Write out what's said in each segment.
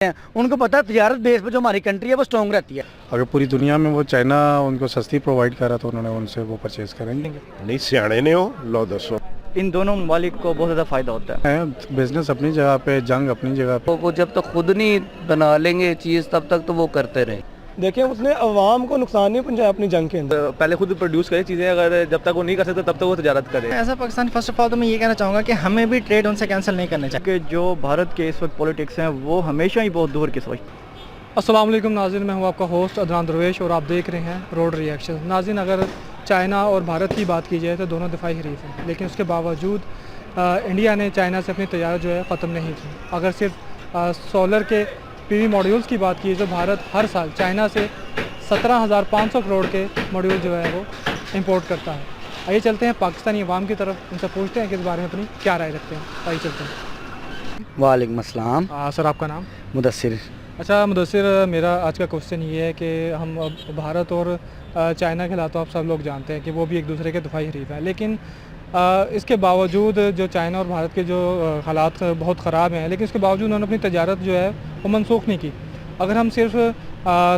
उनको पता है तजारत बेस पे जो हमारी कंट्री है वो स्ट्रॉन्ग रहती है। अगर पूरी दुनिया में वो चाइना उनको सस्ती प्रोवाइड करा तो उन्होंने उनसे वो परचेज करेंगे। नहीं सियाने ने हो लो दसो। इन दोनों ममालिक को बहुत ज़्यादा फ़ायदा होता है। बिजनेस अपनी जगह पे, जंग अपनी जगह पे। वो जब तक खुद नहीं बना लेंगे चीज़ तब तक तो वो करते रहे। देखिए उसने अवाम को नुकसान नहीं पहुंचाया अपनी जंग के अंदर। पहले खुद प्रोड्यूस करे चीज़ें, अगर जब तक वो नहीं कर सकते तब तक वो तजारत करे। ऐसा पाकिस्तान फर्स्ट ऑफ ऑल तो मैं ये कहना चाहूँगा कि हमें भी ट्रेड उनसे कैंसिल नहीं करना चाहिए। कि जो भारत के इस वक्त पॉलिटिक्स हैं वो हमेशा ही बहुत दूर की सोच। अस्सलाम वालेकुम नाज़रीन, मैं हूँ आपका होस्ट अदनान दरवेश और आप देख रहे हैं रोड रिएक्शन। नाज़रीन, अगर चाइना और भारत की बात की जाए तो दोनों दिफाई हरीफ हैं, लेकिन उसके बावजूद इंडिया ने चाइना से अपनी तजारत जो है ख़त्म नहीं की। अगर सिर्फ सोलर के पीवी मॉड्यूल्स की बात की तो भारत हर साल चाइना से 17,500 करोड़ के मॉड्यूल जो है वो इंपोर्ट करता है। आइए चलते हैं पाकिस्तानी अवाम की तरफ, उनसे पूछते हैं कि इस बारे में अपनी क्या राय रखते हैं। आइए चलते हैं। वालेकुम अस्सलाम। सर, आपका नाम? मुदस्सिर। अच्छा मुदस्सिर, मेरा आज का क्वेश्चन ये है कि हम भारत और चाइना के हालात तो आप सब लोग जानते हैं कि वो भी एक दूसरे के दिफाई हरीफ हैं, लेकिन इसके बावजूद जो चाइना और भारत के जो हालात बहुत ख़राब हैं, लेकिन इसके बावजूद उन्होंने अपनी तजारत जो है वो मनसूख नहीं की। अगर हम सिर्फ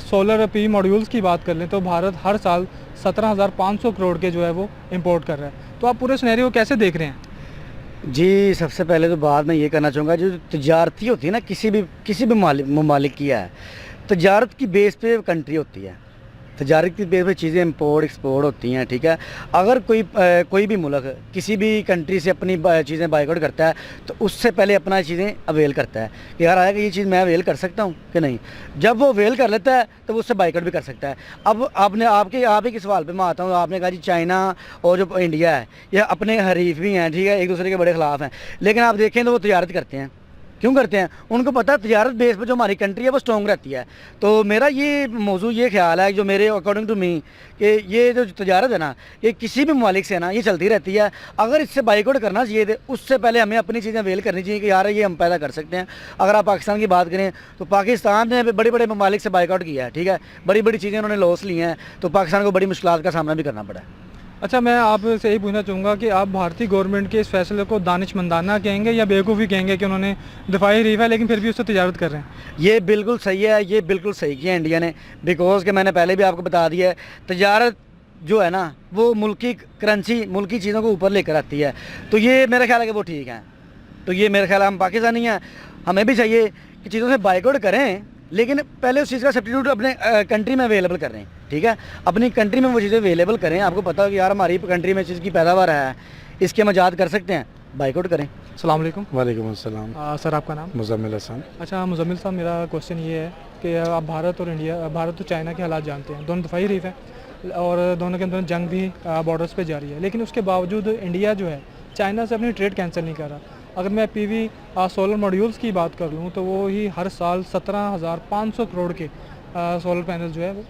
सोलर पी मॉड्यूल्स की बात कर लें तो भारत हर साल 17,500 करोड़ के जो है वो इंपोर्ट कर रहा है। तो आप पूरे सिनेरियो को कैसे देख रहे हैं? जी, सबसे पहले तो बात मैं ये करना चाहूँगा, जो तजारती होती है ना किसी भी ममालिक की है, तजारत की बेस पे कंट्री होती है, तजारत की बेस पे चीज़ें इंपोर्ट एक्सपोर्ट होती हैं। ठीक है, अगर कोई भी मुल्क किसी भी कंट्री से अपनी चीज़ें बाइकआउट करता है तो उससे पहले अपना चीज़ें अवेल करता है कि यार आएगा ये चीज़ मैं अवेल कर सकता हूँ कि नहीं। जब वो अवेल कर लेता है तो वो उससे बाइकआउट भी कर सकता है। अब आप ही के सवाल पे मैं आता हूँ। आपने कहा जी चाइना और जो इंडिया है ये अपने हरीफ भी हैं, ठीक है, एक दूसरे के बड़े ख़िलाफ़ हैं, लेकिन आप देखें तो वो तजारत करते हैं। क्यों करते हैं? उनको पता है तजारत बेस पे जो हमारी कंट्री है वो स्ट्रॉन्ग रहती है। तो मेरा ये मौजू ये ख्याल है, जो मेरे अकॉर्डिंग टू मी, कि ये जो तजारत है ना ये किसी भी ममालिक से ना ये चलती रहती है। अगर इससे बाइकआउट करना चाहिए थे उससे पहले हमें अपनी चीज़ें अवेल करनी चाहिए कि यार ये हम पैदा कर सकते हैं। अगर आप पाकिस्तान की बात करें तो पाकिस्तान ने बड़े बड़े ममालिक से बाइकआउट किया है, ठीक है, बड़ी बड़ी चीज़ें उन्होंने लॉस ली हैं, तो पाकिस्तान को बड़ी मुश्किलात का सामना भी करना पड़ा है। अच्छा, मैं आपसे यही पूछना चाहूँगा कि आप भारतीय गवर्नमेंट के इस फैसले को दानिशमंदाना कहेंगे या बेवकूफ़ी कहेंगे कि उन्होंने दिफाई हरीफ है लेकिन फिर भी उससे तजारत कर रहे हैं? ये बिल्कुल सही है, ये बिल्कुल सही किया इंडिया ने, बिकॉज कि मैंने पहले भी आपको बता दिया है, तजारत जो है ना वो मुल्की करेंसी, मुल्की चीज़ों को ऊपर लेकर आती है। तो ये मेरा ख्याल है कि वो ठीक है। तो ये मेरा ख्याल है, हम पाकिस्तानी हैं, हमें भी चाहिए कि चीज़ों से बाइकआउट करें, लेकिन पहले उस चीज़ का सब्स्टिट्यूट अपने कंट्री में अवेलेबल कर रहे हैं। ठीक है, अपनी कंट्री में वो चीज़ें अवेलेबल करें। आपको पता हो कि यार हमारी कंट्री में चीज़ की पैदावार है, इसके हम इजाद कर सकते हैं, बाइकआउट करें। अस्सलाम वालेकुम। वालेकुम अस्सलाम। सर, आपका नाम? मुज़म्मिल हसन। अच्छा मुज़म्मिल साहब, मेरा क्वेश्चन ये है कि आप भारत और चाइना के हालात जानते हैं, दोनों दिफाई हरीफ हैं और दोनों के अंदर जंग भी बॉर्डर्स पे जारी है, लेकिन उसके बावजूद इंडिया जो है चाइना से अपनी ट्रेड कैंसिल नहीं कर रहा। अगर मैं पीवी सोलर मॉड्यूल्स की बात कर लूँ तो वो ही हर साल 17,500 करोड़ के सोलर पैनल जो है वो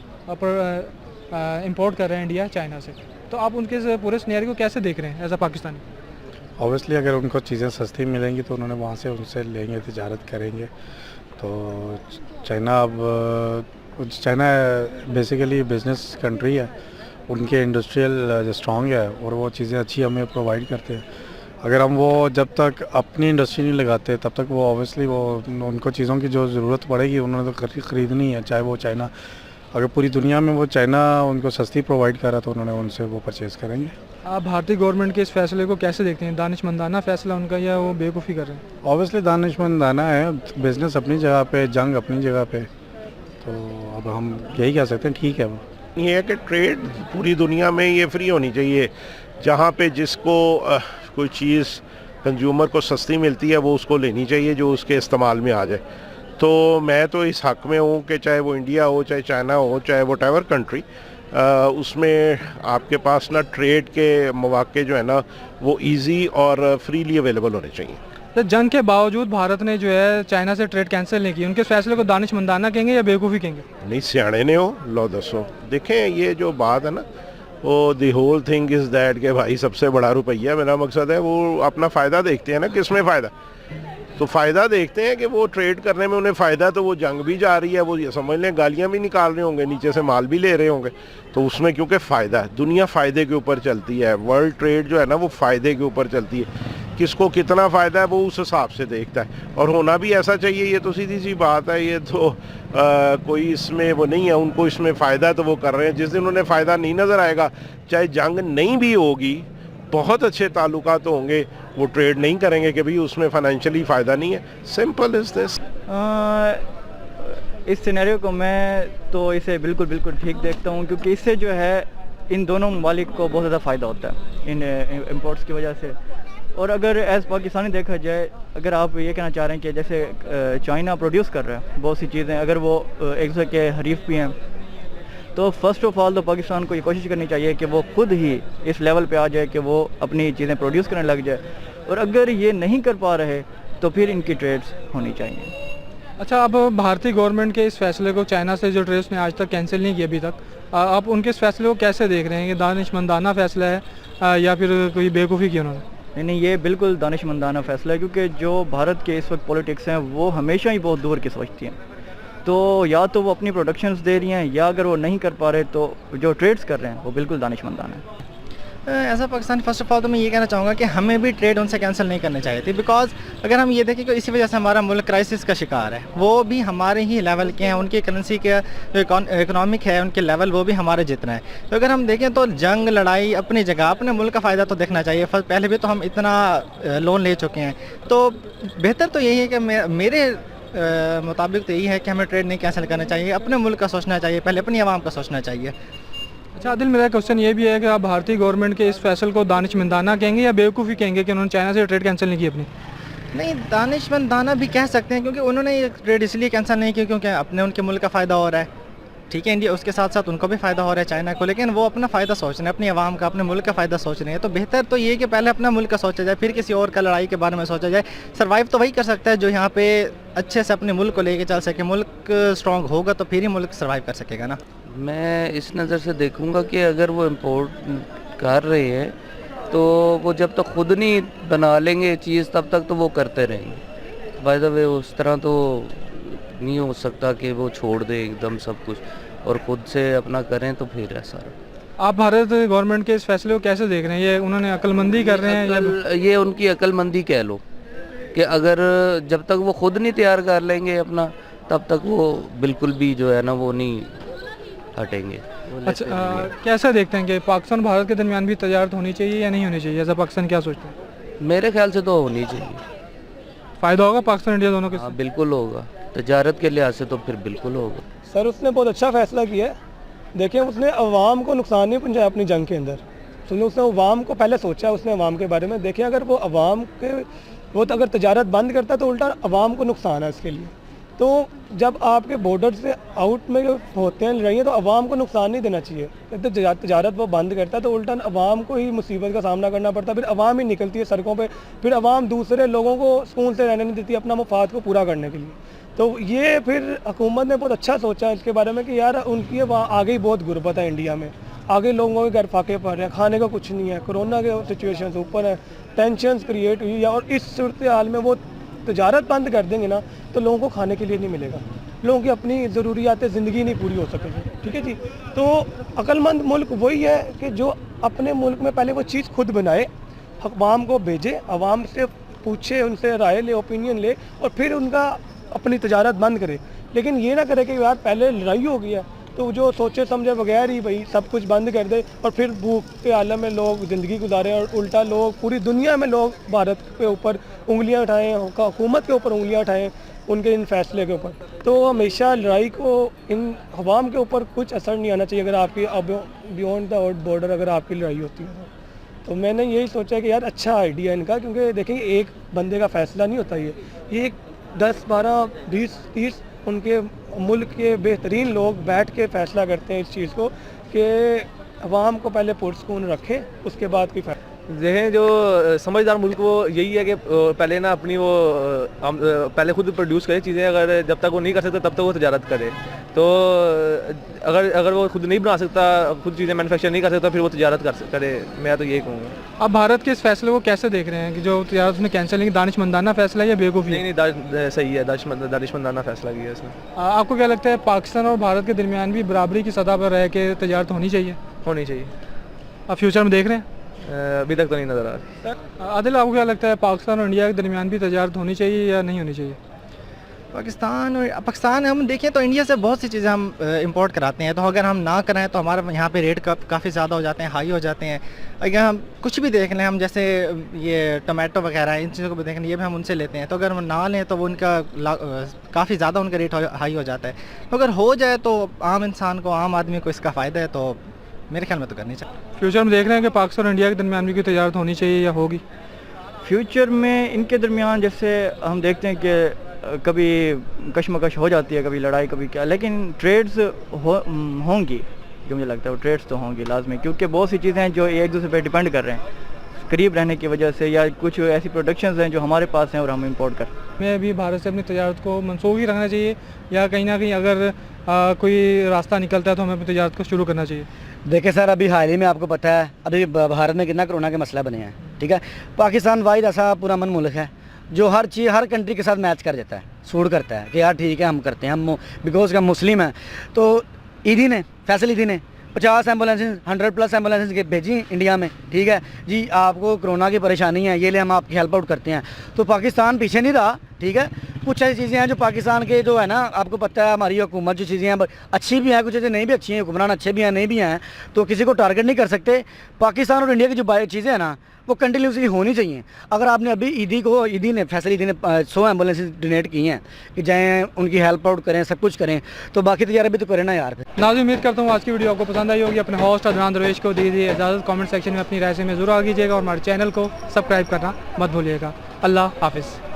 इंपोर्ट कर रहे हैं इंडिया चाइना से। तो आप उनके पूरे सिनेरियो को कैसे देख रहे हैं एज अ पाकिस्तानी? ऑब्वियसली अगर उनको चीज़ें सस्ती मिलेंगी तो उन्होंने वहाँ से उनसे लेंगे, तजारत करेंगे। तो चाइना बेसिकली बिजनेस कंट्री है, उनके इंडस्ट्रियल जो स्ट्रॉन्ग है और वो चीज़ें अच्छी हमें प्रोवाइड करते हैं। अगर हम वो जब तक अपनी इंडस्ट्री नहीं लगाते तब तक वो ऑब्वियसली वो उनको चीज़ों की जो ज़रूरत पड़ेगी उन्होंने तो ख़रीदनी है, चाहे वो चाइना। अगर पूरी दुनिया में वो चाइना उनको सस्ती प्रोवाइड करा तो उन्होंने उनसे वो परचेज़ करेंगे। आप भारतीय गवर्नमेंट के इस फैसले को कैसे देखते हैं? दानिशमंदाना फैसला उनका या वो बेवकूफ़ी कर रहे हैं? ऑब्वियसली दानिशमंदाना है, बिज़नेस अपनी जगह पे, जंग अपनी जगह पे, तो अब हम यही कह सकते हैं ठीक है। वो ये है कि ट्रेड पूरी दुनिया में ये फ्री होनी चाहिए। जहाँ पे जिसको कोई चीज़ कंज्यूमर को सस्ती मिलती है वो उसको लेनी चाहिए जो उसके इस्तेमाल में आ जाए। तो मैं तो इस हक़ में हूँ कि चाहे वो इंडिया हो, चाहे चाइना हो, चाहे वट एवर कंट्री, उसमें आपके पास ना ट्रेड के मौके जो है ना वो इजी और फ्रीली अवेलेबल होने चाहिए। तो जंग के बावजूद भारत ने जो है चाइना से ट्रेड कैंसिल नहीं की, उनके फैसले को दानिशमंदाना कहेंगे या बेवकूफ़ी कहेंगे? नहीं सियाने ने हो लो दसो। देखें ये जो बात है ना वो the whole thing is that कि भाई सबसे बड़ा रुपया, मेरा मकसद है वो अपना फ़ायदा देखते हैं ना, किस में फ़ायदा, तो फ़ायदा देखते हैं कि वो ट्रेड करने में उन्हें फ़ायदा, तो वो जंग भी जा रही है, वो ये समझ लें गालियाँ भी निकाल रहे होंगे, नीचे से माल भी ले रहे होंगे, तो उसमें क्योंकि फ़ायदा है, दुनिया फ़ायदे के ऊपर चलती है, वर्ल्ड ट्रेड जो है ना वो फ़ायदे के ऊपर चलती है। کس کو کتنا فائدہ ہے وہ اس حساب سے دیکھتا ہے, اور ہونا بھی ایسا چاہیے. یہ تو سیدھی سی بات ہے, یہ تو کوئی اس میں وہ نہیں ہے, ان کو اس میں فائدہ ہے تو وہ کر رہے ہیں. جس دن انہیں فائدہ نہیں نظر آئے گا, چاہے جنگ نہیں بھی ہوگی, بہت اچھے تعلقات ہوں گے, وہ ٹریڈ نہیں کریں گے کہ بھئی اس میں فائنینشلی فائدہ نہیں ہے. سمپل از دس. اس سینیریو کو میں تو اسے بالکل ٹھیک دیکھتا ہوں, کیونکہ اس سے جو ہے ان دونوں ممالک کو بہت زیادہ فائدہ ہوتا ہے ان امپورٹس کی وجہ سے. اور اگر ایز پاکستانی دیکھا جائے, اگر آپ یہ کہنا چاہ رہے ہیں کہ جیسے چائنا پروڈیوس کر رہا ہے بہت سی چیزیں, اگر وہ ایک دوسرے کے حریف بھی ہیں, تو فرسٹ آف آل تو پاکستان کو یہ کوشش کرنی چاہیے کہ وہ خود ہی اس لیول پہ آ جائے کہ وہ اپنی چیزیں پروڈیوس کرنے لگ جائے. اور اگر یہ نہیں کر پا رہے تو پھر ان کی ٹریڈز ہونی چاہیے. اچھا, اب بھارتی گورنمنٹ کے اس فیصلے کو, چائنا سے جو ٹریڈس نے آج تک کینسل نہیں کیا ابھی تک, آپ ان کے اس فیصلے کو کیسے دیکھ رہے ہیں؟ کہ دانشمندانہ فیصلہ ہے یا پھر کوئی بیوقوفی کی انہوں نے؟ نہیں, یہ بالکل دانشمندانہ فیصلہ ہے, کیونکہ جو بھارت کے اس وقت پولیٹکس ہیں وہ ہمیشہ ہی بہت دور کی سوچتی ہیں. تو یا تو وہ اپنی پروڈکشنز دے رہی ہیں, یا اگر وہ نہیں کر پا رہے تو جو ٹریڈز کر رہے ہیں وہ بالکل دانشمندانہ ہے. ایسا پاکستان فرسٹ آف آل تو میں یہ کہنا چاہوں گا کہ ہمیں بھی ٹریڈ ان سے کینسل نہیں کرنے چاہیے تھی, بیکاز اگر ہم یہ دیکھیں کہ اسی وجہ سے ہمارا ملک کرائسس کا شکار ہے. وہ بھی ہمارے ہی لیول کے ہیں, ان کی کرنسی کے جو اکنامک ہے ان کے لیول وہ بھی ہمارے جتنا ہے. تو اگر ہم دیکھیں تو جنگ لڑائی اپنی جگہ, اپنے ملک کا فائدہ تو دیکھنا چاہیے. پہلے بھی تو ہم اتنا لون لے چکے ہیں, تو بہتر تو یہی ہے کہ میرے مطابق تو یہی ہے کہ ہمیں ٹریڈ نہیں کینسل کرنا چاہیے. اپنے ملک کا سوچنا چاہیے, پہلے اپنی عوام کا سوچنا چاہیے. اچھا عادل, میرا کوشچن یہ بھی ہے کہ آپ بھارتی گورنمنٹ کے اس فیصلے کو دانشمندانہ کہیں گے یا بیوقوفی کہیں گے کہ انہوں نے چائنا سے ٹریڈ کینسل نہیں کی اپنی؟ نہیں, دانشمندانہ بھی کہہ سکتے ہیں, کیونکہ انہوں نے یہ ٹریڈ اس لیے کینسل نہیں کی کیونکہ اپنے ان کے ملک کا فائدہ ہو رہا ہے. ٹھیک ہے, انڈیا اس کے ساتھ ساتھ ان کو بھی فائدہ ہو رہا ہے چائنا کو, لیکن وہ اپنا فائدہ سوچ رہے ہیں, اپنی عوام کا, اپنے ملک کا فائدہ سوچ رہے ہیں. تو بہتر تو یہ کہ پہلے اپنا ملک کا سوچا جائے, پھر کسی اور کا لڑائی کے بارے میں سوچا جائے. سروائیو تو وہی کر سکتا ہے جو یہاں پہ اچھے سے اپنے ملک کو لے کے چل سکے. ملک اسٹرانگ ہوگا تو پھر ہی ملک سروائیو کر سکے گا نا. میں اس نظر سے دیکھوں گا کہ اگر وہ امپورٹ کر رہے ہیں تو وہ جب تک خود نہیں بنا لیں گے چیز تب تک تو وہ کرتے رہیں گے. بائی دا وے اس طرح تو نہیں ہو سکتا کہ وہ چھوڑ دیں ایک دم سب کچھ اور خود سے اپنا کریں, تو پھر ایسا. آپ بھارت گورنمنٹ کے اس فیصلے کو کیسے دیکھ رہے ہیں؟ یہ انہوں نے عقل مندی کر رہے ہیں یہ ان کی عقل مندی کہہ لو, کہ اگر جب تک وہ خود نہیں تیار کر لیں گے اپنا, تب تک وہ بالکل بھی جو ہے نا وہ نہیں ہٹیں گے. اچھا, کیسا دیکھتے ہیں کہ پاکستان اور بھارت کے درمیان بھی تجارت ہونی چاہیے یا نہیں ہونی چاہیے؟ ایسا پاکستان کیا سوچتا ہے؟ میرے خیال سے تو ہونی چاہیے. فائدہ ہوگا پاکستان انڈیا دونوں کے؟ ہاں بالکل ہوگا, تجارت کے لحاظ سے تو پھر بالکل ہوگا. سر اس نے بہت اچھا فیصلہ کیا ہے. دیکھیں, اس نے عوام کو نقصان نہیں پہنچایا اپنی جنگ کے اندر. اس نے عوام کو پہلے سوچا, اس نے عوام کے بارے میں. دیکھیں, اگر وہ عوام کے وہ تو اگر تجارت بند کرتا تو الٹا عوام کو نقصان ہے اس کے لیے. تو جب آپ کے بارڈر سے آؤٹ میں ہوتے ہیں لڑائیاں, تو عوام کو نقصان نہیں دینا چاہیے. تجارت وہ بند کرتا ہے تو الٹا عوام کو ہی مصیبت کا سامنا کرنا پڑتا ہے. پھر عوام ہی نکلتی ہے سڑکوں پہ, پھر عوام دوسرے لوگوں کو سکون سے رہنے نہیں دیتی اپنا مفاد کو پورا کرنے کے لیے. تو یہ پھر حکومت نے بہت اچھا سوچا ہے اس کے بارے میں کہ یار ان کی وہاں آگے ہی بہت غربت ہے انڈیا میں, آگے لوگوں کے گھر پھاکے پڑ رہے ہیں, کھانے کا کچھ نہیں ہے, کورونا کے سچویشنز اوپر ہے, ٹینشنز کریٹ ہوئی ہے, اور اس صورتحال میں وہ تجارت بند کر دیں گے نا تو لوگوں کو کھانے کے لیے نہیں ملے گا, لوگوں کی اپنی ضروریات زندگی نہیں پوری ہو سکے گی. ٹھیک ہے جی. تو عقل مند ملک وہی ہے کہ جو اپنے ملک میں پہلے وہ چیز خود بنائے, عوام کو بھیجے, عوام سے پوچھے, ان سے رائے لے, اوپینین لے, اور پھر ان کا اپنی تجارت بند کرے. لیکن یہ نہ کرے کہ یار پہلے لڑائی ہو گیا تو جو سوچے سمجھے بغیر ہی بھائی سب کچھ بند کر دے, اور پھر بھوک کے عالم میں لوگ زندگی گزارے, اور الٹا لوگ پوری دنیا میں لوگ بھارت کے اوپر انگلیاں اٹھائیں, حکومت کے اوپر انگلیاں اٹھائیں ان کے ان فیصلے کے اوپر. تو ہمیشہ لڑائی کو ان عوام کے اوپر کچھ اثر نہیں آنا چاہیے اگر آپ کی بیونڈ دا بارڈر اگر آپ کی لڑائی ہوتی ہے. تو میں نے یہی سوچا کہ یار اچھا آئیڈیا ان کا, کیونکہ دیکھیں ایک بندے کا فیصلہ نہیں ہوتا, یہ 10, 12, 20, 30 ان کے ملک کے بہترین لوگ بیٹھ کے فیصلہ کرتے ہیں اس چیز کو کہ عوام کو پہلے پرسکون رکھے, اس کے بعد کوئی فیصلہ. دیکھیں, جو سمجھدار ملک وہ یہی ہے کہ پہلے نا اپنی وہ پہلے خود پروڈیوس کرے چیزیں, اگر جب تک وہ نہیں کر سکتا تب تک وہ تجارت کرے. تو اگر وہ خود نہیں بنا سکتا, خود چیزیں مینوفیکچر نہیں کر سکتا, پھر وہ تجارت کرے. میں تو یہی کہوں گا. آپ بھارت کے اس فیصلے کو کیسے دیکھ رہے ہیں کہ جو تجارت نے کینسل نہیں کی, دانشمندانہ فیصلہ ہے یا بیوقوفی؟ نہیں, صحیح ہے, دانشمندانہ فیصلہ کیا اس نے. آپ کو کیا لگتا ہے پاکستان اور بھارت کے درمیان بھی برابری کی سطح پر رہ کے تجارت ہونی چاہیے؟ ہونی چاہیے. آپ فیوچر میں دیکھ رہے ہیں؟ अभी तक तो नहीं नज़र आ रही। आदिल, आपको क्या लगता है पाकिस्तान और इंडिया के दरमियान भी तजारत होनी चाहिए या नहीं होनी चाहिए? पाकिस्तान हम देखें तो इंडिया से बहुत सी चीज़ें हम इंपोर्ट कराते हैं, तो अगर हम ना कराएं तो हमारे यहाँ पे रेट काफ़ी ज़्यादा हो जाते हैं, हाई हो जाते हैं। अगर हम कुछ भी देख लें, हम जैसे ये टमाटो वगैरह इन चीज़ों को भी देख लें, ये भी हम उनसे लेते हैं, तो अगर हम ना लें तो वो उनका काफ़ी ज़्यादा उनका रेट हाई हो जाता है। तो अगर हो जाए तो आम इंसान को, आम आदमी को इसका फ़ायदा है, तो मेरे ख्याल में तो करनी चाहिए। फ्यूचर में देख रहे हैं कि पाकिस्तान और इंडिया के दरमियान भी कोई तजारत होनी चाहिए या होगी? फ्यूचर में इनके दरमियान जैसे हम देखते हैं कि कभी कशमकश हो जाती है, कभी लड़ाई, कभी क्या, लेकिन ट्रेड्स होंगी, जो मुझे लगता है वो ट्रेड्स तो होंगी लाजमी, क्योंकि बहुत सी चीज़ें हैं जो एक दूसरे पे डिपेंड कर रहे हैं करीब रहने की वजह से, या कुछ ऐसी प्रोडक्शंस हैं जो हमारे पास हैं और हम इंपोर्ट कर। हमें अभी भारत से अपनी तजारत को मनसूख ही रखना चाहिए या कहीं ना कहीं अगर कोई रास्ता निकलता है तो हमें अपनी तजारत को शुरू करना चाहिए? देखिए सर, अभी हाल ही में आपको पता है अभी भारत में कितना कोरोना के मसला बने हैं, ठीक है। पाकिस्तान वाहिद ऐसा पूरा मन मुल्क है जो हर चीज़ हर कंट्री के साथ मैच कर देता है, सूट करता है कि यार ठीक है हम करते हैं, हम बिकॉज हम मुस्लिम हैं। तो ईदी ने, फैसल ईदी ने 50 एम्बुलेंसेज 100+ एम्बुलेंसेज भेजी इंडिया में, ठीक है जी, आपको कोरोना की परेशानी है, ये ले हम आपकी हेल्प आउट करते हैं। तो पाकिस्तान पीछे नहीं रहा, ठीक है। कुछ ऐसी चीज़ें हैं जो पाकिस्तान के जो है ना, आपको पता है हमारी हुकूमत जो चीज़ें हैं अच्छी भी हैं, कुछ चीज़ें नहीं भी अच्छी हैं, हुक्मरान अच्छे भी हैं, नहीं भी हैं, तो किसी को टारगेट नहीं कर सकते। पाकिस्तान और इंडिया की जो चीज़ें हैं ना, वो कंटिन्यूसली होनी चाहिए। अगर आपने अभी ईदी ने फैसल ईदी ने 100 एम्बुलेंसेज डोनेट की हैं कि जाएँ उनकी हेल्प आउट करें, सब कुछ करें, तो बाकी तैयारी भी तो करें ना यार। नाज़रीन, उम्मीद करता हूँ आज की वीडियो आपको पसंद आई होगी। अपने होस्ट अदनान दरवेश को दीजिए इजाज़त। कमेंट सेक्शन में अपनी राय से में ज़रूर आ कीजिएगा और हमारे चैनल को सब्सक्राइब करना मत भूलिएगा। अल्लाह हाफिज़।